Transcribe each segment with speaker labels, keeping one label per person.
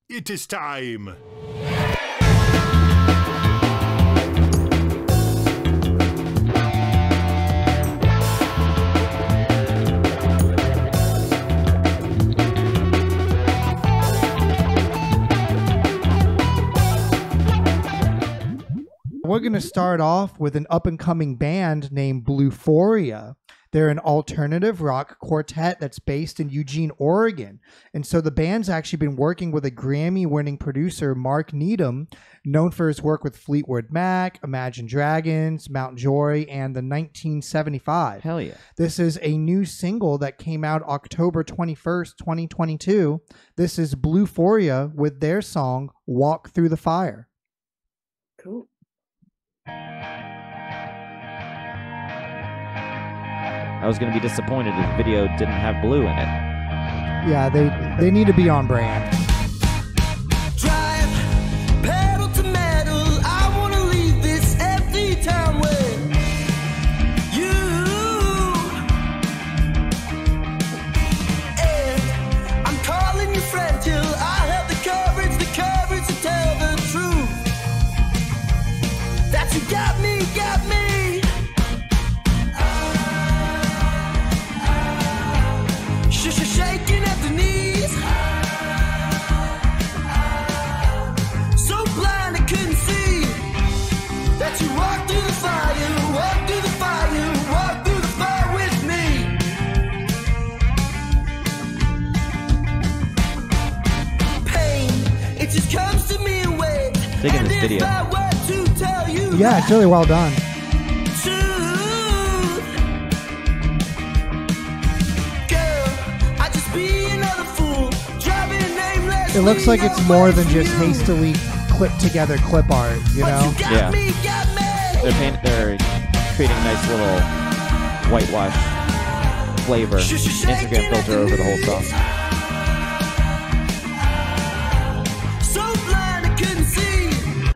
Speaker 1: It is time.
Speaker 2: We're going to start off with an up-and-coming band named Bluphoria. They're an alternative rock quartet that's based in Eugene, Oregon. And so the band's actually been working with a Grammy-winning producer, Mark Needham, known for his work with Fleetwood Mac, Imagine Dragons, Mount Joy, and the 1975.
Speaker 3: Hell yeah.
Speaker 2: This is a new single that came out October 21st, 2022. This is Bluphoria with their song, Walk Through the Fire.
Speaker 4: Cool.
Speaker 3: I was going to be disappointed if the video didn't have Blue in it.
Speaker 2: Yeah, they need to be on brand.
Speaker 5: Drive, pedal to metal. I wanna leave this empty town with you. And I'm calling you friend till I have the courage to tell the truth. That you got me. Shaking at the knees. So blind I couldn't see that you walk through the fire, walk through the fire, walk through the fire with me. Pain, it just comes to me away.
Speaker 3: Digging this video.
Speaker 5: If I were to tell you
Speaker 2: Yeah, it's really well done. It looks like it's more than just hastily clipped together clip art, you know?
Speaker 3: Yeah. They're creating a nice little whitewash flavor, Instagram filter over the whole song.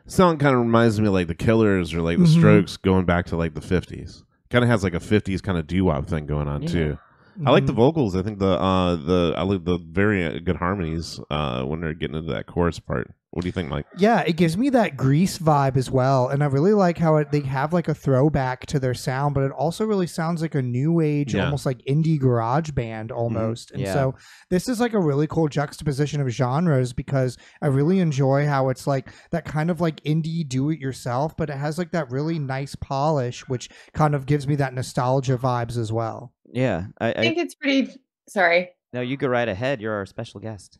Speaker 6: Song kind of reminds me of like the Killers or like the Strokes going back to like the 50s. Kind of has like a 50s kind of doo-wop thing going on too. I like the vocals. I think I like the very good harmonies when they're getting into that chorus part. What do you think, Mike?
Speaker 2: Yeah, it gives me that Grease vibe as well, and I really like how they have like a throwback to their sound, but it also really sounds like a new age, almost like indie garage band almost. And so this is like a really cool juxtaposition of genres because I really enjoy how it's like that kind of like indie do-it-yourself, but it has like that really nice polish, which kind of gives me that nostalgia vibes as well.
Speaker 3: Yeah.
Speaker 4: I think it's pretty... Sorry.
Speaker 3: No, you go right ahead. You're our special guest.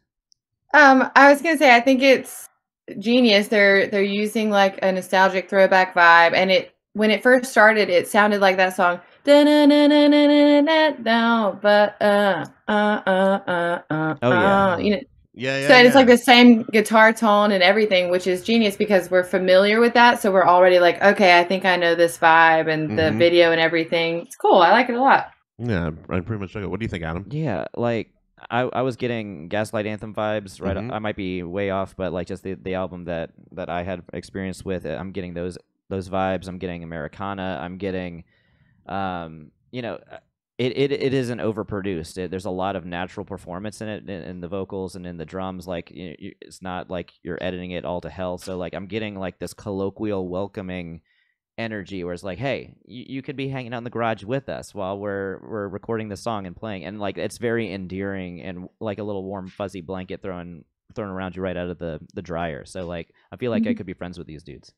Speaker 4: I was gonna say I think it's genius. They're using like a nostalgic throwback vibe, and when it first started, it sounded like that song. Oh
Speaker 3: yeah,
Speaker 4: you know.
Speaker 6: Yeah.
Speaker 4: So it's like the same guitar tone and everything, which is genius because we're familiar with that. So we're already like, okay, I think I know this vibe and the video and everything. It's cool. I like it a lot.
Speaker 6: Yeah, I pretty much like it. What do you think, Adam?
Speaker 3: Yeah, like I was getting Gaslight Anthem vibes, right? I might be way off, but like just the album that I had experience with, I'm getting those vibes. I'm getting Americana. I'm getting, you know, it isn't overproduced. There's a lot of natural performance in it, in the vocals and in the drums. Like it's not like you're editing it all to hell. So like I'm getting like this colloquial, welcoming energy where it's like, hey, you could be hanging out in the garage with us while we're recording this song and playing, and like it's very endearing and like a little warm fuzzy blanket thrown around you right out of the dryer. So like I feel like I could be friends with these dudes.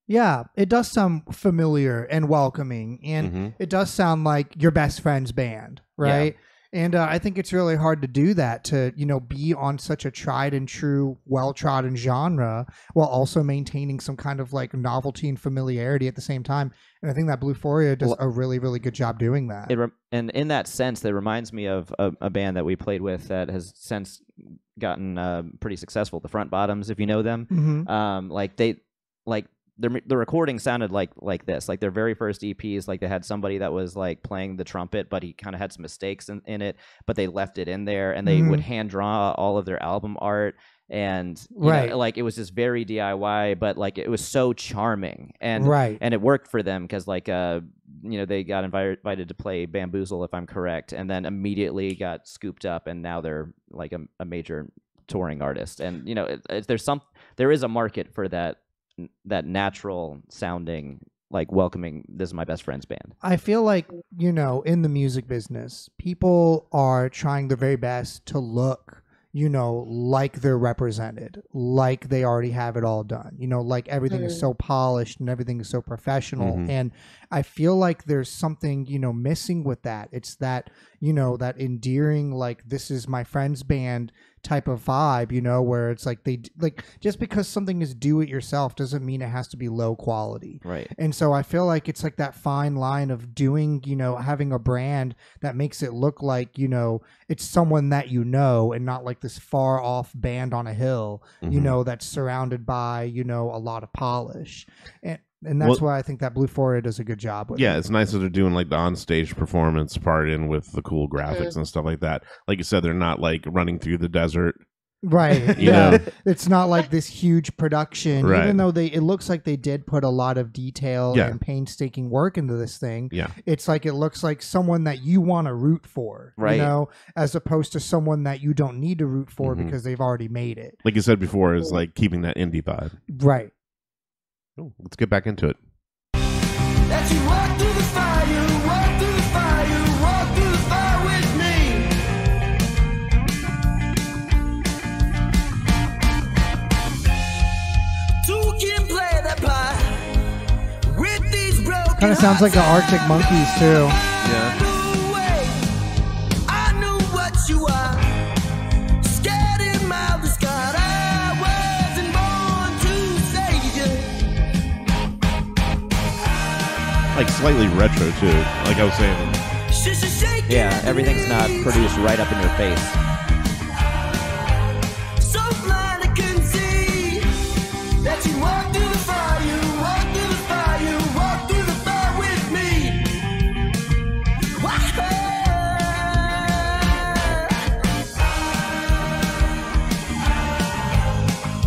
Speaker 2: Yeah, it does sound familiar and welcoming, and it does sound like your best friend's band, right? Yeah. And I think it's really hard to do that, to, you know, be on such a tried and true, well-trodden genre while also maintaining some kind of like novelty and familiarity at the same time. And I think that Bluphoria does a really, really good job doing that.
Speaker 3: And in that sense, that reminds me of a band that we played with that has since gotten pretty successful, the Front Bottoms, if you know them. The recording sounded like this, like their very first EPs, like they had somebody that was like playing the trumpet, but he kind of had some mistakes in it, but they left it in there, and they would hand draw all of their album art, and you know, like it was just very DIY, but like it was so charming, and and it worked for them because like you know, they got invited to play Bamboozle, if I'm correct, and then immediately got scooped up, and now they're like a major touring artist. And you know, there is a market for that natural sounding, like welcoming, this is my best friend's band.
Speaker 2: I feel like, you know, in the music business, people are trying their very best to look, you know, like they're represented, like they already have it all done, you know, like everything is so polished and everything is so professional. And I feel like there's something, you know, missing with that. It's that, you know, that endearing, like, this is my friend's band type of vibe, you know, where it's like just because something is do it yourself doesn't mean it has to be low quality.
Speaker 3: Right.
Speaker 2: And so I feel like it's like that fine line of doing, you know, having a brand that makes it look like, you know, it's someone that you know, and not like this far off band on a hill, you know, that's surrounded by, you know, a lot of polish. And that's why I think that Bluephoria does a good job with it.
Speaker 6: Yeah, it's nice that they're doing like the on-stage performance part in with the cool graphics and stuff like that. Like you said, they're not like running through the desert.
Speaker 2: Right.
Speaker 6: You know?
Speaker 2: It's not like this huge production,
Speaker 6: Right.
Speaker 2: even though it looks like they did put a lot of detail and painstaking work into this thing.
Speaker 6: Yeah.
Speaker 2: It's like, it looks like someone that you want to root for,
Speaker 3: Right.
Speaker 2: you know, as opposed to someone that you don't need to root for because they've already made it.
Speaker 6: Like you said before, is like keeping that indie vibe.
Speaker 2: Right.
Speaker 6: Cool. Let's get back into it.
Speaker 5: That you walk through the fire, walk through the fire, walk through the fire with me. Two can play the part with these broken
Speaker 2: Kind of sounds like the Arctic Monkeys too.
Speaker 6: Yeah.
Speaker 5: I knew what you are. Scared and mildly scarred. I wasn't born to save you.
Speaker 6: Like slightly retro too. Like I was saying.
Speaker 3: Yeah, everything's not produced right up in your face.
Speaker 5: So blind I couldn't see that you walk through the fire, walk through the fire, walk through the fire with me.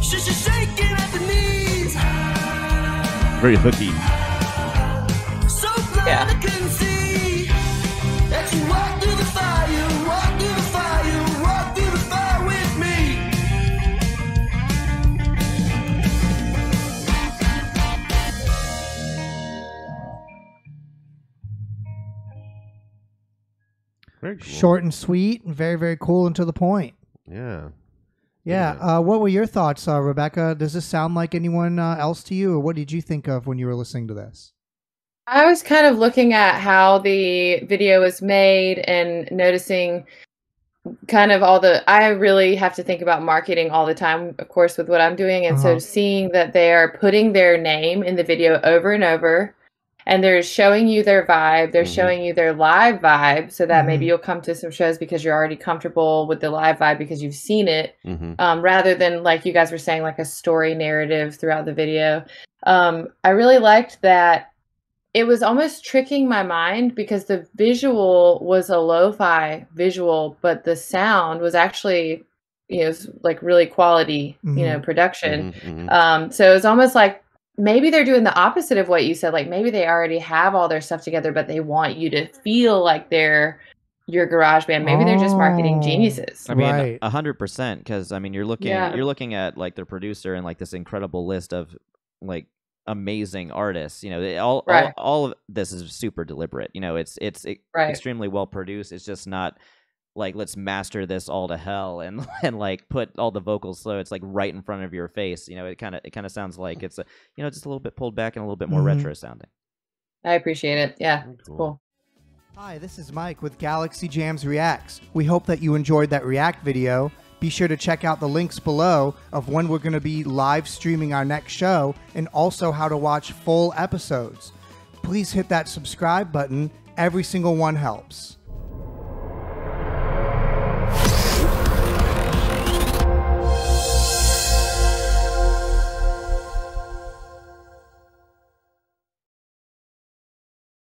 Speaker 5: She's shaking at the knees.
Speaker 6: Very hooky.
Speaker 5: So blind I couldn't see that you walk through the fire, walk through the fire, walk through the fire with me.
Speaker 6: Very cool.
Speaker 2: Short and sweet and very, very cool and to the point.
Speaker 6: Yeah.
Speaker 2: Yeah. What were your thoughts, Rebekah? Does this sound like anyone else to you, or what did you think of when you were listening to this?
Speaker 4: I was kind of looking at how the video was made and noticing kind of I really have to think about marketing all the time, of course, with what I'm doing. And so seeing that they are putting their name in the video over and over, and they're showing you their vibe, they're showing you their live vibe, so that maybe you'll come to some shows because you're already comfortable with the live vibe because you've seen it, rather than, like you guys were saying, like a story narrative throughout the video. I really liked that. It was almost tricking my mind because the visual was a lo-fi visual, but the sound was actually, you know, like really quality, you know, production. So it was almost like maybe they're doing the opposite of what you said. Like maybe they already have all their stuff together, but they want you to feel like they're your garage band. Maybe they're just marketing geniuses.
Speaker 3: I mean, 100%. Because I mean, you're looking at like their producer and like this incredible list of like amazing artists. You know, all of this is super deliberate. You know, it's extremely well produced. It's just not like, let's master this all to hell and like put all the vocals so it's like right in front of your face. You know, it kind of sounds like it's just a little bit pulled back and a little bit more retro sounding.
Speaker 4: I appreciate it. Yeah, it's cool.
Speaker 2: Hi, this is Mike with Galaxy Jams Reacts. We hope that you enjoyed that React video. Be sure to check out the links below of when we're going to be live streaming our next show and also how to watch full episodes. Please hit that subscribe button. Every single one helps.